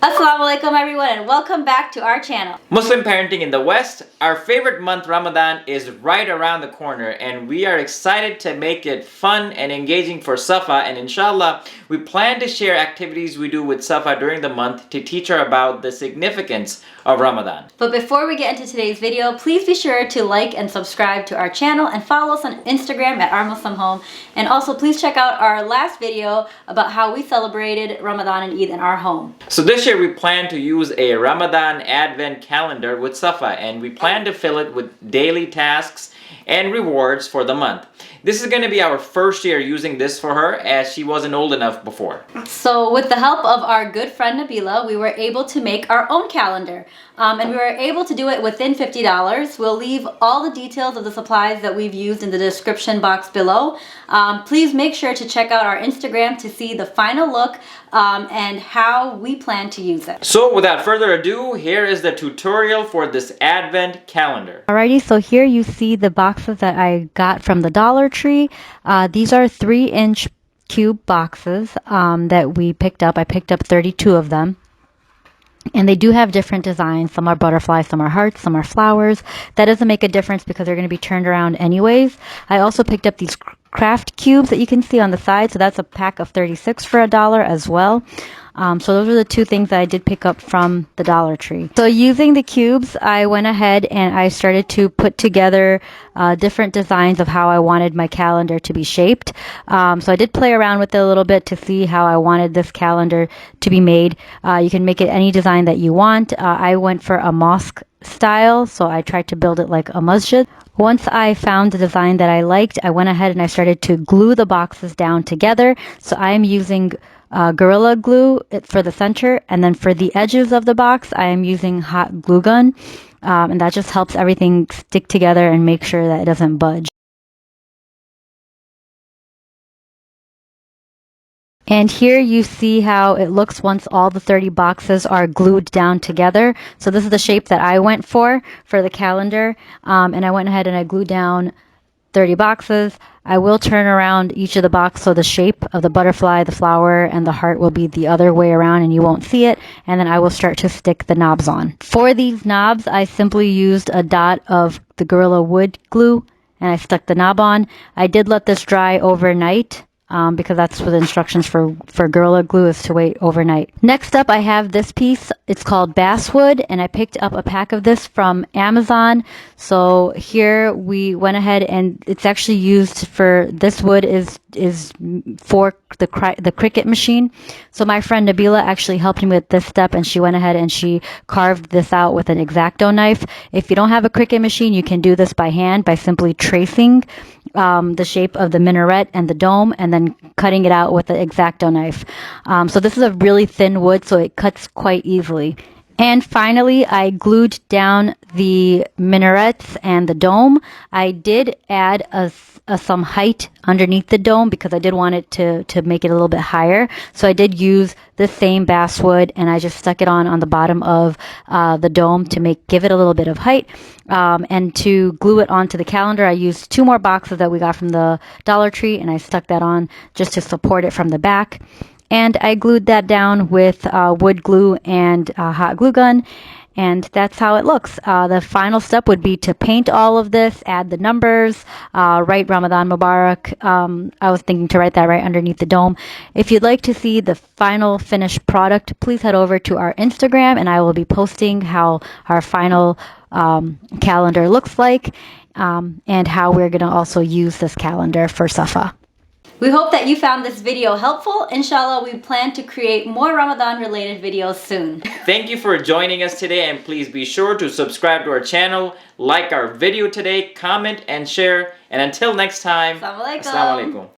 Assalamu alaikum everyone, and welcome back to our channel. Muslim parenting in the West. Our favorite month Ramadan is right around the corner, and we are excited to make it fun and engaging for Safa, and inshallah we plan to share activities we do with Safa during the month to teach her about the significance of Ramadan. But before we get into today's video, please be sure to like and subscribe to our channel and follow us on Instagram at Our Muslim Home. And also please check out our last video about how we celebrated Ramadan and Eid in our home. So this year we plan to use a Ramadan Advent calendar with Safa, and we plan to fill it with daily tasks and rewards for the month. This is going to be our first year using this for her, as she wasn't old enough before. So with the help of our good friend Nabila, we were able to make our own calendar. And we were able to do it within $50. We'll leave all the details of the supplies that we've used in the description box below. Please make sure to check out our Instagram to see the final look and how we plan to use it. So without further ado, here is the tutorial for this Advent calendar. Alrighty, so here you see the boxes that I got from the Dollar Tree. These are 3-inch cube boxes that we picked up. I picked up 32 of them. And they do have different designs. Some are butterflies, some are hearts, some are flowers. That doesn't make a difference because they're going to be turned around anyways. I also picked up these craft cubes that you can see on the side. So that's a pack of 36 for $1 as well. So those are the two things that I did pick up from the Dollar Tree. So using the cubes, I went ahead and I started to put together different designs of how I wanted my calendar to be shaped. So I did play around with it a little bit to see how I wanted this calendar to be made. You can make it any design that you want. I went for a mosque style, so I tried to build it like a masjid. Once I found the design that I liked, I went ahead and I started to glue the boxes down together. So I am using Gorilla Glue for the center, and then for the edges of the box I am using hot glue gun, and that just helps everything stick together and make sure that it doesn't budge. And here you see how it looks once all the 30 boxes are glued down together. So this is the shape that I went for the calendar, and I went ahead and I glued down 30 boxes. I will turn around each of the boxes so the shape of the butterfly, the flower, and the heart will be the other way around and you won't see it. And then I will start to stick the knobs on. For these knobs, I simply used a dot of the Gorilla Wood glue and I stuck the knob on. I did let this dry overnight. Because that's what the instructions for Gorilla Glue is, to wait overnight. Next up, I have this piece. It's called basswood, and I picked up a pack of this from Amazon. So here we went ahead, and it's actually used for, this wood is for the Cricut machine. So my friend Nabila actually helped me with this step, and she went ahead and she carved this out with an X-Acto knife. If you don't have a Cricut machine, you can do this by hand by simply tracing the shape of the minaret and the dome and then cutting it out with the X-Acto knife. So this is a really thin wood, so it cuts quite easily. And finally, I glued down the minarets and the dome. I did add some height underneath the dome because I did want it to make it a little bit higher. So I did use the same basswood and I just stuck it on the bottom of the dome to give it a little bit of height. And to glue it onto the calendar, I used 2 more boxes that we got from the Dollar Tree, and I stuck that on just to support it from the back. And I glued that down with wood glue and hot glue gun. And that's how it looks. The final step would be to paint all of this, add the numbers, write Ramadan Mubarak. I was thinking to write that right underneath the dome. If you'd like to see the final finished product, please head over to our Instagram, and I will be posting how our final calendar looks like, and how we're going to also use this calendar for Safa. We hope that you found this video helpful. Inshallah, we plan to create more Ramadan related videos soon. Thank you for joining us today, and please be sure to subscribe to our channel, like our video today, comment and share, and until next time, Assalamu alaikum. Assalamu alaikum.